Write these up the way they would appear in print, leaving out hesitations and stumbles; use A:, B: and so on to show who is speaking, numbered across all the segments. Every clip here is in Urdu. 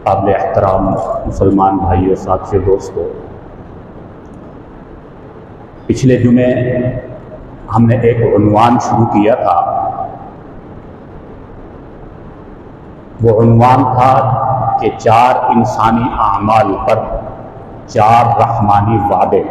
A: قابل احترام مسلمان بھائیوں ساتھیوں دوستوں، پچھلے جمعے ہم نے ایک عنوان شروع کیا تھا۔ وہ عنوان تھا کہ 4 انسانی اعمال پر 4 رحمانی وعدے۔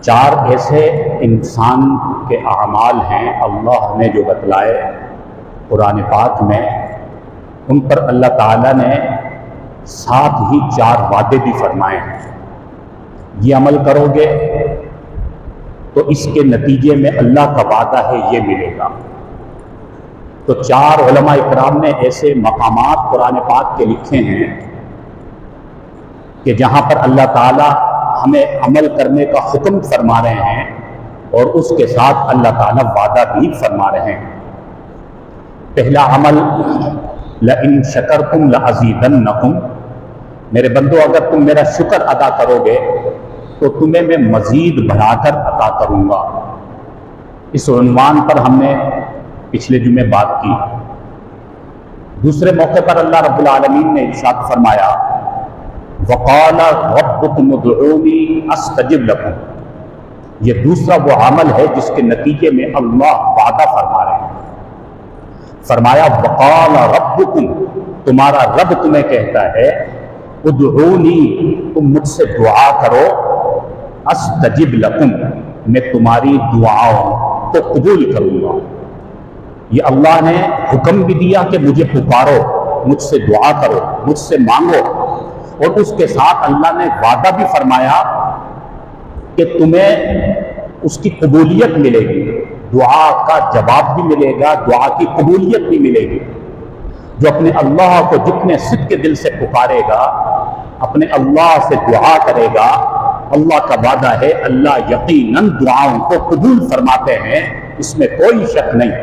A: 4 ایسے انسان کے اعمال ہیں اللہ نے جو بتلائے قرآن پاک میں، ان پر اللہ تعالیٰ نے ساتھ ہی 4 وعدے بھی فرمائے ہیں۔ یہ عمل کرو گے تو اس کے نتیجے میں اللہ کا وعدہ ہے یہ ملے گا۔ تو 4 علماء اکرام نے ایسے مقامات قرآن پاک کے لکھے ہیں کہ جہاں پر اللہ تعالیٰ ہمیں عمل کرنے کا حکم فرما رہے ہیں اور اس کے ساتھ اللہ تعالیٰ وعدہ بھی فرما رہے ہیں۔ پہلا عمل لَإِن شَكَرْتُمْ لَأَزِيدَنَّكُمْ، میرے بندو اگر تم میرا شکر ادا کرو گے تو تمہیں میں مزید بڑھا کر عطا کروں گا۔ اس عنوان پر ہم نے پچھلے جمعے بات کی۔ دوسرے موقع پر اللہ رب العالمین نے ارشاد فرمایا وَقَالَ رَبُّكُمُ ادْعُونِي أَسْتَجِبْ لَكُمْ۔ یہ دوسرا وہ عمل ہے جس کے نتیجے میں اللہ وعدہ فرما رہے ہیں۔ فرمایا وَقَالَ رَبُّكُمْ، تمہارا رب تمہیں کہتا ہے ادعونی، تم مجھ سے دعا کرو، استجب لکم، میں تمہاری دعاؤں کو قبول کروں گا۔ یہ اللہ نے حکم بھی دیا کہ مجھے پکارو، مجھ سے دعا کرو، مجھ سے مانگو، اور اس کے ساتھ اللہ نے وعدہ بھی فرمایا کہ تمہیں اس کی قبولیت ملے گی، دعا کا جواب بھی ملے گا، دعا کی قبولیت بھی ملے گی۔ جو اپنے اللہ کو جتنے صدق کے دل سے پکارے گا، اپنے اللہ سے دعا کرے گا، اللہ کا وعدہ ہے اللہ یقیناً دعاؤں کو قبول فرماتے ہیں، اس میں کوئی شک نہیں۔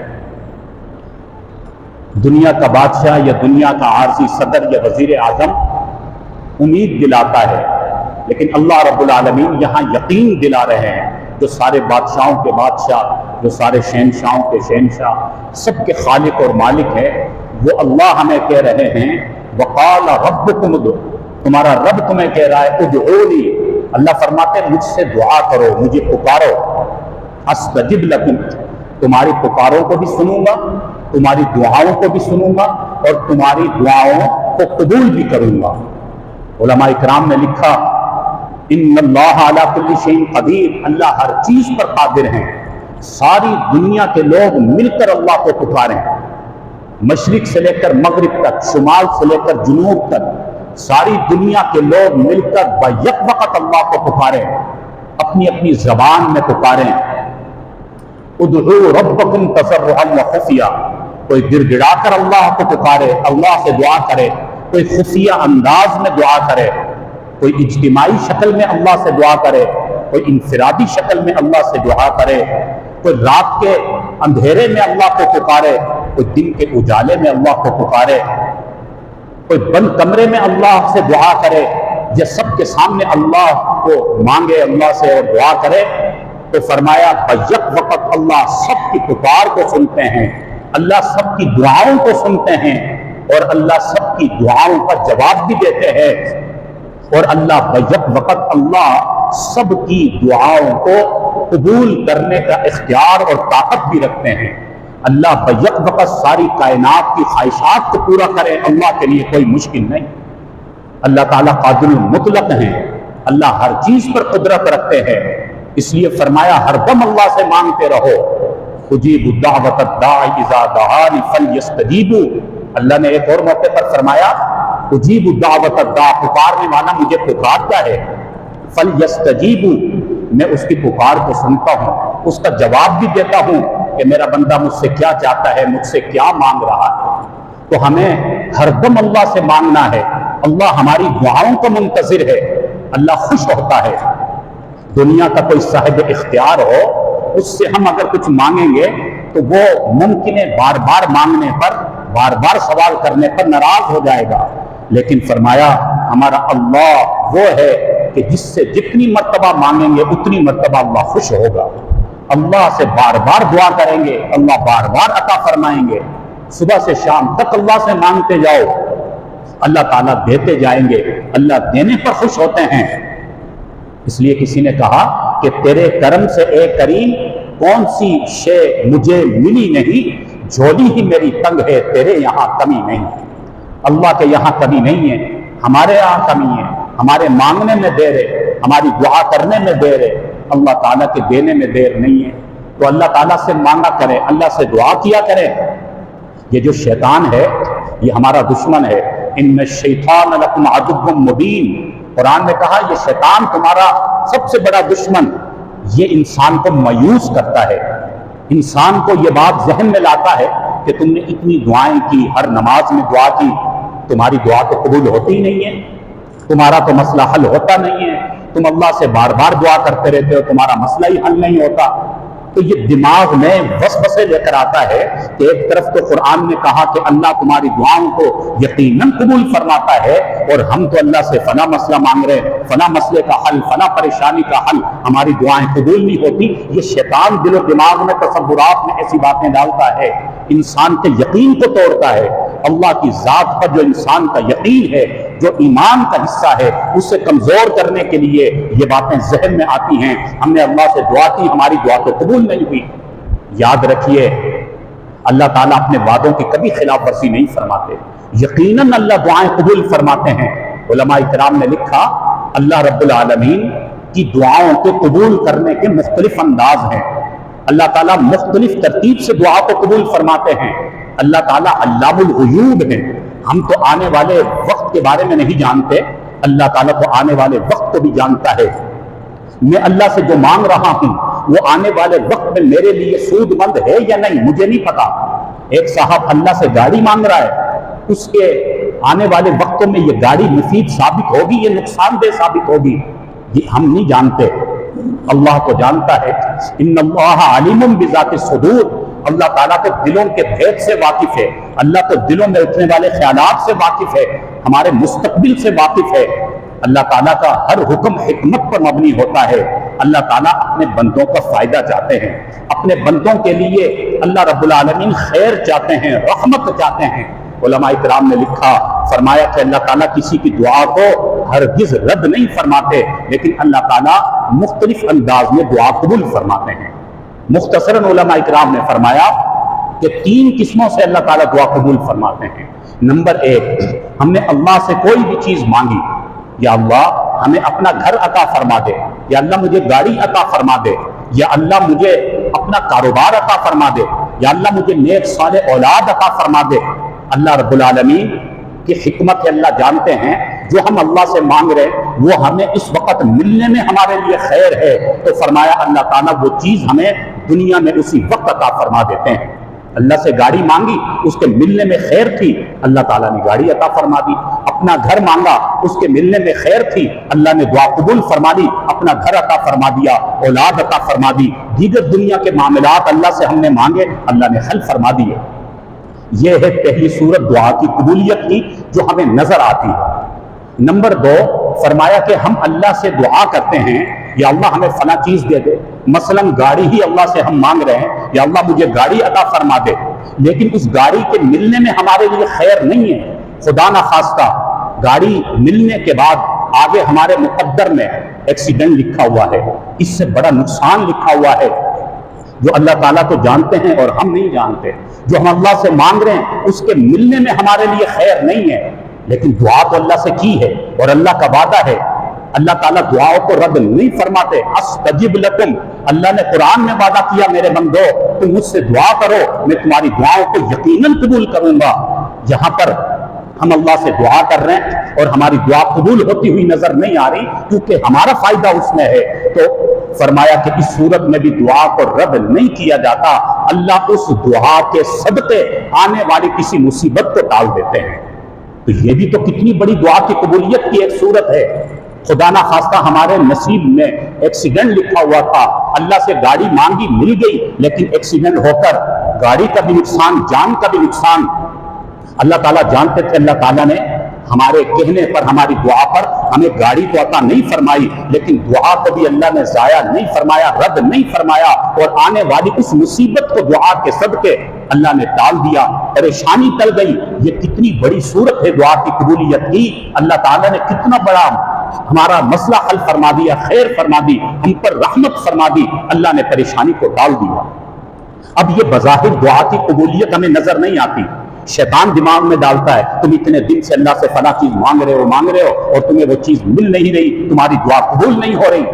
A: دنیا کا بادشاہ یا دنیا کا عارضی صدر یا وزیر اعظم امید دلاتا ہے، لیکن اللہ رب العالمین یہاں یقین دلا رہے ہیں۔ جو سارے بادشاہوں کے بادشاہ، جو سارے شہنشاہوں کے شہنشاہ، سب کے خالق اور مالک ہے، وہ اللہ ہمیں کہہ رہے ہیں وَقَالَ رَبُّكُمُ ادْعُونِي، تمہارا رب تمہیں کہہ رہا ہے ادعونی، اللہ فرماتے ہیں مجھ سے دعا کرو، مجھے پکارو، استجب لکم، تمہاری پکاروں کو بھی سنوں گا، تمہاری دعاؤں کو بھی سنوں گا، اور تمہاری دعاؤں کو قبول بھی کروں گا۔ علماء اکرام نے لکھا ان اللہ علی کل شیء قدیر، اللہ ہر چیز پر قادر ہیں۔ ساری دنیا کے لوگ مل کر اللہ کو پکاریں، مشرق سے لے کر مغرب تک، شمال سے لے کر جنوب تک، ساری دنیا کے لوگ مل کر بیک وقت اللہ کو پکاریں، اپنی اپنی زبان میں پکاریں۔ ادعوا ربکم تضرعا وخفیا، کوئی گڑ گڑا کر اللہ کو پکارے، اللہ سے دعا کرے، کوئی خفیہ انداز میں دعا کرے، کوئی اجتماعی شکل میں اللہ سے دعا کرے، کوئی انفرادی شکل میں اللہ سے دعا کرے، کوئی رات کے اندھیرے میں اللہ کو پکارے، کوئی دن کے اجالے میں اللہ کو پکارے، کوئی بند کمرے میں اللہ سے دعا کرے، یا سب کے سامنے اللہ کو مانگے، اللہ سے اور دعا کرے۔ تو فرمایا بیک وقت اللہ سب کی پکار کو سنتے ہیں، اللہ سب کی دعاؤں کو سنتے ہیں، اور اللہ سب کی دعاؤں کا جواب بھی دیتے ہیں، اور اللہ بیک وقت اللہ سب کی دعاؤں کو قبول کرنے کا اختیار اور طاقت بھی رکھتے ہیں۔ اللہ بیک وقت ساری کائنات کی خواہشات کو پورا کرے، اللہ کے لیے کوئی مشکل نہیں۔ اللہ تعالیٰ قادر مطلق ہیں، اللہ ہر چیز پر قدرت رکھتے ہیں، اس لیے فرمایا ہر دم اللہ سے مانگتے رہو۔ اجیب دعوت الداعی اذا دعانی فلیستجیبوا، اللہ نے ایک اور موقع پر فرمایا اجیب دعوت الداع، پکارنے والا مجھے پکارتا ہے، فلیستجیبوا، میں اس کی پکار کو سنتا ہوں، اس کا جواب بھی دیتا ہوں کہ میرا بندہ مجھ سے کیا چاہتا ہے، مجھ سے کیا مانگ رہا ہے۔ تو ہمیں ہر دم اللہ سے مانگنا ہے، اللہ ہماری دعاؤں کا منتظر ہے، اللہ خوش ہوتا ہے۔ دنیا کا کوئی صاحب اختیار ہو، اس سے ہم اگر کچھ مانگیں گے تو وہ ممکن ہے بار بار مانگنے پر، بار بار سوال کرنے پر ناراض ہو جائے گا، لیکن فرمایا ہمارا اللہ وہ ہے کہ جس سے جتنی مرتبہ مانگیں گے اتنی مرتبہ اللہ خوش ہوگا۔ اللہ سے بار بار دعا کریں گے، اللہ بار بار عطا فرمائیں گے۔ صبح سے شام تک اللہ سے مانگتے جاؤ، اللہ تعالیٰ دیتے جائیں گے، اللہ دینے پر خوش ہوتے ہیں۔ اس لیے کسی نے کہا کہ تیرے کرم سے اے کریم کون سی شے مجھے ملی نہیں، جھولی ہی میری تنگ ہے، تیرے یہاں کمی نہیں۔ اللہ کے یہاں کمی نہیں ہے، ہمارے یہاں کمی ہے، ہمارے مانگنے میں دیر ہے، ہماری دعا کرنے میں دیر ہے، اللہ تعالیٰ کے دینے میں دیر نہیں ہے۔ تو اللہ تعالیٰ سے مانگا کرے، اللہ سے دعا کیا کرے۔ یہ جو شیطان ہے یہ ہمارا دشمن ہے، ان الشیطان لکم عدو مبین، قرآن نے کہا یہ شیطان تمہارا سب سے بڑا دشمن، یہ انسان کو مایوس کرتا ہے، انسان کو یہ بات ذہن میں لاتا ہے کہ تم نے اتنی دعائیں کی، ہر نماز میں دعا کی، تمہاری دعا تو قبول ہوتی ہی نہیں ہے، تمہارا تو مسئلہ حل ہوتا نہیں ہے، تم اللہ سے بار بار دعا کرتے رہتے ہو، تمہارا مسئلہ ہی حل نہیں ہوتا۔ تو یہ دماغ میں وسوسے لے کر آتا ہے کہ ایک طرف تو قرآن نے کہا کہ اللہ تمہاری دعاؤں کو یقیناً قبول فرماتا ہے، اور ہم تو اللہ سے فلاں مسئلہ مانگ رہے ہیں، فلاں مسئلے کا حل، فلاں پریشانی کا حل، ہماری دعائیں قبول نہیں ہوتی۔ یہ شیطان دل و دماغ میں تصورات میں ایسی باتیں ڈالتا ہے، انسان کے یقین کو توڑتا ہے۔ اللہ کی ذات پر جو انسان کا یقین ہے، جو ایمان کا حصہ ہے، اسے کمزور کرنے کے لیے یہ باتیں ذہن میں آتی ہیں۔ ہم نے اللہ سے دعا کی، ہماری دعا تو قبول نہیں ہوئی۔ یاد رکھیے اللہ تعالیٰ اپنے وعدوں کی کبھی خلاف ورزی نہیں فرماتے، یقیناً اللہ دعائیں قبول فرماتے ہیں۔ علماء کرام نے لکھا اللہ رب العالمین کی دعاؤں کو قبول کرنے کے مختلف انداز ہیں، اللہ تعالیٰ مختلف ترتیب سے دعا کو قبول فرماتے ہیں۔ اللہ تعالیٰ علام الغیوب ہیں، ہم تو آنے والے وقت کے بارے میں نہیں جانتے، اللہ تعالیٰ تو آنے والے وقت کو بھی جانتا ہے۔ میں اللہ سے جو مانگ رہا ہوں وہ آنے والے وقت میں میرے لیے سود مند ہے یا نہیں مجھے نہیں پتا۔ ایک صاحب اللہ سے گاڑی مانگ رہا ہے، اس کے آنے والے وقتوں میں یہ گاڑی مفید ثابت ہوگی یا نقصان دہ ثابت ہوگی، یہ ہم نہیں جانتے، اللہ کو جانتا ہے۔ ان اللہ علیم بذات الصدور، اللہ تعالیٰ تو دلوں کے بھید سے واقف ہے، اللہ تو دلوں میں اٹھنے والے خیالات سے واقف ہے، ہمارے مستقبل سے واقف ہے۔ اللہ تعالیٰ کا ہر حکم حکمت پر مبنی ہوتا ہے۔ اللہ تعالیٰ اپنے بندوں کا فائدہ چاہتے ہیں، اپنے بندوں کے لیے اللہ رب العالمین خیر چاہتے ہیں، رحمت چاہتے ہیں۔ علماء کرام نے لکھا، فرمایا کہ اللہ تعالیٰ کسی کی دعا کو ہرگز رد نہیں فرماتے، لیکن اللہ تعالیٰ مختلف انداز میں دعا قبول فرماتے ہیں۔ مختصراً علماء کرام نے فرمایا کہ 3 قسموں سے اللہ تعالیٰ دعا قبول فرماتے ہیں۔ نمبر 1، ہم نے اللہ سے کوئی بھی چیز مانگی، یا اللہ ہمیں اپنا گھر عطا فرما دے، یا اللہ مجھے گاڑی عطا فرما دے، یا اللہ مجھے اپنا کاروبار عطا فرما دے، یا اللہ مجھے نیک صالح اولاد عطا فرما دے۔ اللہ رب العالمین کی حکمت ہے، اللہ جانتے ہیں جو ہم اللہ سے مانگ رہے ہیں وہ ہمیں اس وقت ملنے میں ہمارے لیے خیر ہے، تو فرمایا اللہ تعالیٰ وہ چیز ہمیں دنیا میں اسی وقت عطا فرما دیتے ہیں۔ اللہ سے گاڑی مانگی، اس کے ملنے میں خیر تھی، اللہ تعالیٰ نے گاڑی عطا فرما دی۔ اپنا گھر مانگا، اس کے ملنے میں خیر تھی، اللہ نے دعا قبول فرما دی، اپنا گھر عطا فرما دیا، اولاد عطا فرما دی۔ دیگر دنیا کے معاملات اللہ سے ہم نے مانگے، اللہ نے حل فرما دیے۔ یہ ہے پہلی صورت دعا کی قبولیت کی جو ہمیں نظر آتی ہے۔ نمبر 2، فرمایا کہ ہم اللہ سے دعا کرتے ہیں یا اللہ ہمیں فلاں چیز دے دے، مثلا گاڑی ہی اللہ سے ہم مانگ رہے ہیں یا اللہ مجھے گاڑی عطا فرما دے، لیکن اس گاڑی کے ملنے میں ہمارے لیے خیر نہیں ہے، خدا نخواستہ گاڑی ملنے کے بعد آگے ہمارے مقدر میں ایکسیڈنٹ لکھا ہوا ہے، اس سے بڑا نقصان لکھا ہوا ہے جو اللہ تعالیٰ تو جانتے ہیں اور ہم نہیں جانتے۔ جو ہم اللہ سے مانگ رہے ہیں اس کے ملنے میں ہمارے لیے خیر نہیں ہے، لیکن دعا تو اللہ سے کی ہے اور اللہ کا وعدہ ہے، اللہ تعالیٰ دعاؤں کو رد نہیں فرماتے۔ استجب لکم، اللہ نے قرآن میں وعدہ کیا میرے بندو تم مجھ سے دعا کرو میں تمہاری دعاؤں کو یقیناً قبول کروں گا۔ یہاں پر ہم اللہ سے دعا کر رہے ہیں اور ہماری دعا قبول ہوتی ہوئی نظر نہیں آ رہی کیونکہ ہمارا فائدہ اس میں ہے، تو فرمایا کہ اس صورت میں بھی دعا کو رد نہیں کیا جاتا، اللہ اس دعا کے صدقے آنے والی کسی مصیبت کو ٹال دیتے ہیں۔ تو یہ بھی تو کتنی بڑی دعا کی قبولیت کی ایک صورت ہے۔ خدا نہ خواستہ ہمارے نصیب میں ایکسیڈنٹ لکھا ہوا تھا، اللہ سے گاڑی مانگی مل گئی، لیکن ایکسیڈنٹ ہو کر گاڑی کا بھی نقصان، جان کا بھی نقصان۔ اللہ تعالیٰ جانتے تھے، اللہ تعالیٰ نے ہمارے کہنے پر، ہماری دعا پر ہمیں گاڑی تو عطا نہیں فرمائی، لیکن دعا کو بھی اللہ نے ضائع نہیں فرمایا، رد نہیں فرمایا، اور آنے والی اس مصیبت کو دعا کے صدقے اللہ نے ٹال دیا، پریشانی ٹل گئی۔ یہ کتنی بڑی صورت ہے دعا کی قبولیت کی۔ اللہ تعالیٰ نے کتنا بڑا ہمارا مسئلہ حل فرما دیا، خیر فرما دی، ہم پر رحمت فرما دی، اللہ نے پریشانی کو ٹال دیا۔ اب یہ بظاہر دعا کی قبولیت ہمیں نظر نہیں آتی، شیطان دماغ میں ڈالتا ہے تم اتنے دن سے اللہ سے فلاں چیز مانگ رہے ہو اور تمہیں وہ چیز مل نہیں رہی، تمہاری دعا قبول نہیں ہو رہی۔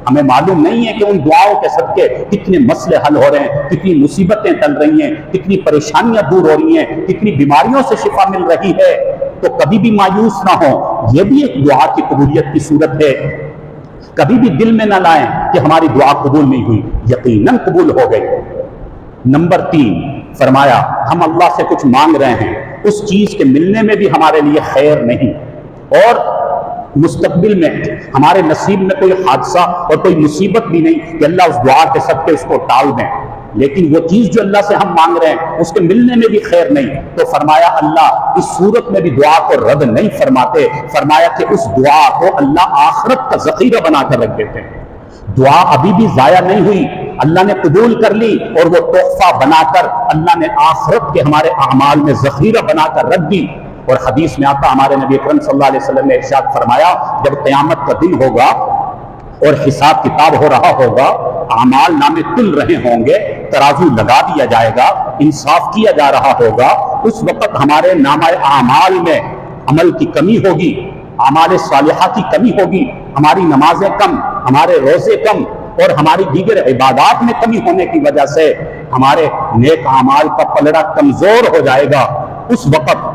A: ہمیں معلوم نہیں ہے کہ ان دعاؤں کے صدقے کتنے مسئلے حل ہو رہے ہیں، کتنی مصیبتیں ٹل رہی ہیں، کتنی پریشانیاں دور ہو رہی ہیں، کتنی بیماریوں سے شفا مل رہی ہے۔ تو کبھی بھی مایوس نہ ہو، یہ بھی ایک دعا کی قبولیت کی صورت ہے۔ کبھی بھی دل میں نہ لائیں کہ ہماری دعا قبول نہیں ہوئی، یقیناً قبول ہو گئی۔ نمبر 3 فرمایا ہم اللہ سے کچھ مانگ رہے ہیں، اس چیز کے ملنے میں بھی ہمارے لیے خیر نہیں، اور مستقبل میں ہمارے نصیب میں کوئی حادثہ اور کوئی مصیبت بھی نہیں کہ اللہ اس دعا کے صدقے اس کو ٹال دیں، لیکن وہ چیز جو اللہ سے ہم مانگ رہے ہیں اس کے ملنے میں بھی خیر نہیں۔ تو فرمایا اللہ اس صورت میں بھی دعا کو رد نہیں فرماتے، فرمایا کہ اس دعا کو اللہ آخرت کا ذخیرہ بنا کر رکھ دیتے ہیں۔ دعا ابھی بھی ضائع نہیں ہوئی، اللہ نے قبول کر لی، اور وہ تحفہ بنا کر اللہ نے آخرت کے ہمارے اعمال میں ذخیرہ بنا کر رکھ دی۔ اور حدیث میں آتا ہمارے نبی اکرم صلی اللہ علیہ وسلم نے ارشاد فرمایا جب قیامت کا دن ہوگا اور حساب کتاب ہو رہا ہوگا، اعمال نامے تل رہے ہوں گے، ترازو لگا دیا جائے گا، انصاف کیا جا رہا ہوگا، اس وقت ہمارے نامہ اعمال میں عمل کی کمی ہوگی، اعمال صالحہ کی کمی ہوگی، ہماری نمازیں کم، ہمارے روزے کم، اور ہماری دیگر عبادات میں کمی ہونے کی وجہ سے ہمارے نیک اعمال کا پلڑا کمزور ہو جائے گا۔ اس وقت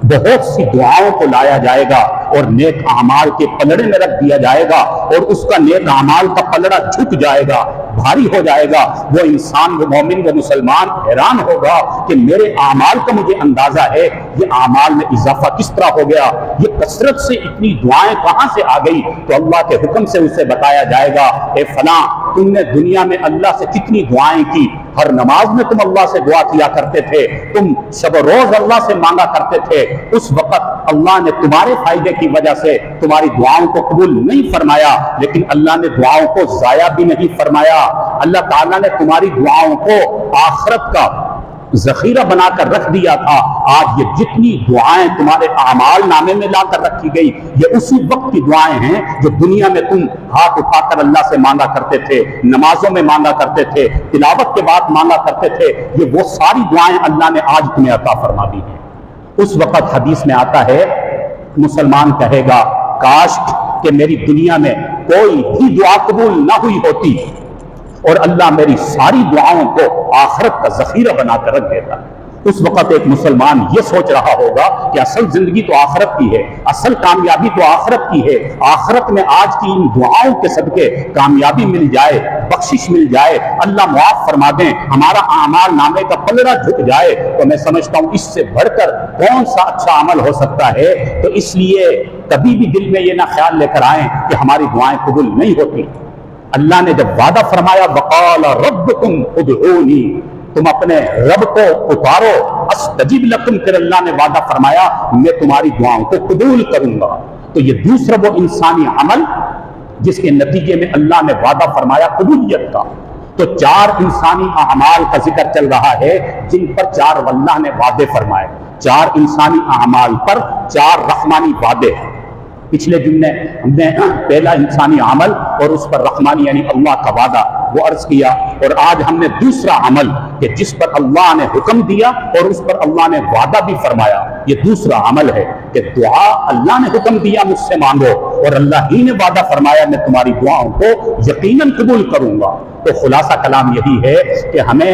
A: بہت سی دعاؤں کو لایا جائے گا اور نیک اعمال کے پلڑے میں رکھ دیا جائے گا، اور اس کا نیک اعمال کا پلڑا جھک جائے گا، بھاری ہو جائے گا۔ وہ انسان، وہ مومن، وہ مسلمان حیران ہوگا کہ میرے اعمال کا مجھے اندازہ ہے، یہ اعمال میں اضافہ کس طرح ہو گیا، یہ کثرت سے اتنی دعائیں کہاں سے آ گئی؟ تو اللہ کے حکم سے اسے بتایا جائے گا اے فلاں تم نے دنیا میں اللہ سے کتنی دعائیں کی، ہر نماز میں تم اللہ سے دعا کیا کرتے تھے، تم شب و روز اللہ سے مانگا کرتے تھے، اس وقت اللہ نے تمہارے فائدے کی وجہ سے تمہاری دعاؤں کو قبول نہیں فرمایا، لیکن اللہ نے دعاؤں کو ضائع بھی نہیں فرمایا۔ اللہ تعالیٰ نے تمہاری دعاؤں کو آخرت کا ذخیرہ بنا کر رکھ دیا تھا۔ آج یہ جتنی دعائیں تمہارے اعمال نامے میں لا کر رکھی گئی، یہ اسی وقت کی دعائیں ہیں جو دنیا میں تم ہاتھ اٹھا کر اللہ سے مانگا کرتے تھے، نمازوں میں مانگا کرتے تھے، تلاوت کے بعد مانگا کرتے تھے، یہ وہ ساری دعائیں اللہ نے آج تمہیں عطا فرما دی ہیں۔ اس وقت حدیث میں آتا ہے مسلمان کہے گا کاش کہ میری دنیا میں کوئی بھی دعا قبول نہ ہوئی ہوتی اور اللہ میری ساری دعاؤں کو آخرت کا ذخیرہ بنا کر رکھ دیتا۔ اس وقت ایک مسلمان یہ سوچ رہا ہوگا کہ اصل زندگی تو آخرت کی ہے، اصل کامیابی تو آخرت کی ہے، آخرت میں آج کی ان دعاؤں کے صدقے کامیابی مل جائے، بخشش مل جائے، اللہ معاف فرما دیں، ہمارا اعمال نامے کا پلڑا جھک جائے، تو میں سمجھتا ہوں اس سے بڑھ کر کون سا اچھا عمل ہو سکتا ہے۔ تو اس لیے کبھی بھی دل میں یہ نہ خیال لے کر آئیں کہ ہماری دعائیں قبول نہیں ہوتی۔ اللہ نے جب وعدہ فرمایا وقال ربکم ادعونی، تم اپنے رب کو پکارو استجب لکم، پھر اللہ نے وعدہ فرمایا میں تمہاری دعاؤں کو قبول کروں گا۔ تو یہ دوسرا وہ انسانی عمل جس کے نتیجے میں اللہ نے وعدہ فرمایا قبولیت کا۔ تو 4 انسانی اعمال کا ذکر چل رہا ہے جن پر 4 اللہ نے وعدے فرمائے، 4 انسانی اعمال پر 4 رحمانی وعدے ہیں۔ پچھلے جملے ہم نے پہلا انسانی عمل اور اس پر رحمانی یعنی اللہ کا وعدہ وہ عرض کیا، اور آج ہم نے دوسرا عمل کہ جس پر اللہ نے حکم دیا اور اس پر اللہ نے وعدہ بھی فرمایا، یہ دوسرا عمل ہے کہ دعا اللہ نے حکم دیا مجھ سے مانگو، اور اللہ ہی نے وعدہ فرمایا میں تمہاری دعاؤں کو یقیناً قبول کروں گا۔ تو خلاصہ کلام یہی ہے کہ ہمیں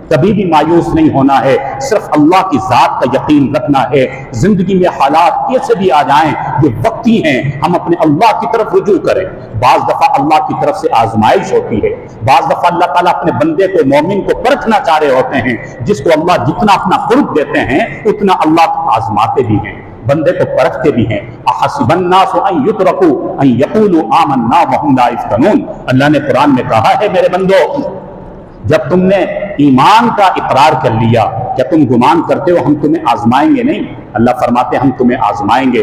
A: کبھی بھی مایوس نہیں ہونا ہے، صرف اللہ کی ذات کا یقین رکھنا ہے۔ زندگی میں حالات کیسے بھی آ جائیں یہ وقتی ہیں، ہم اپنے اللہ کی طرف رجوع کریں۔ بعض دفعہ اللہ کی طرف سے آزمائش ہوتی ہے، بعض دفعہ اللہ تعالیٰ اپنے بندے کو، مومن کو پرکھنا چاہ رہے ہوتے ہیں، جس کو اللہ جتنا اپنا قرب دیتے ہیں اتنا اللہ آزماتے بھی ہیں، بندے کو پرکھتے بھی ہیں۔ احسب الناس ان یترکوا ان یقولوا آمنا وهم لا یفتنون، اللہ نے قرآن میں کہا ہے میرے بندو جب تم نے ایمان کا اقرار کر لیا کیا تم گمان کرتے ہو ہم تمہیں آزمائیں گے؟ نہیں، اللہ فرماتے ہم تمہیں آزمائیں گے۔